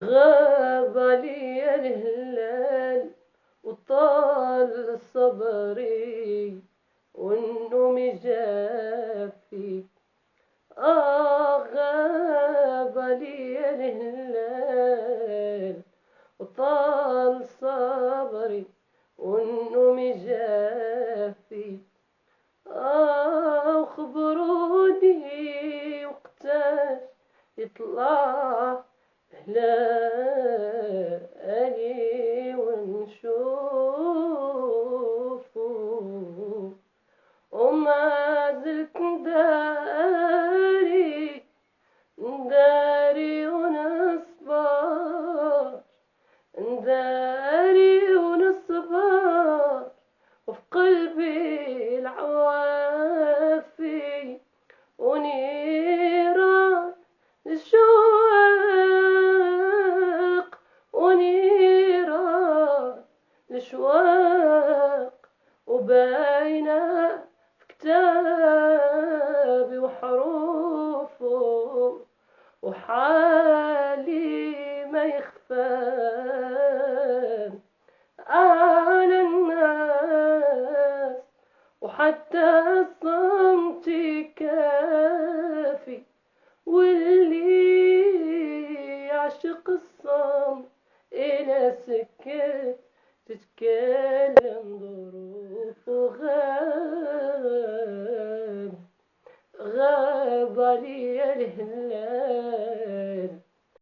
غاب علي الهلال وطال صبري والنوم جافي. غاب علي الهلال وطال صبري والنوم جافي. خبروني وقتاش يطلع هلالي ونشوفه، وما زلت نداري ونصبر، نداري ونصبر، وفي قلبي العوافي ونيران الشواق، ونيران الشواق، وباينة في كتابي وحروفه، وحالي ما يخفى على الناس، وحتى صمتي كافي، واللي يعشق الصمت إلى سكت تتكلم ظروفه. غاب علي الهلال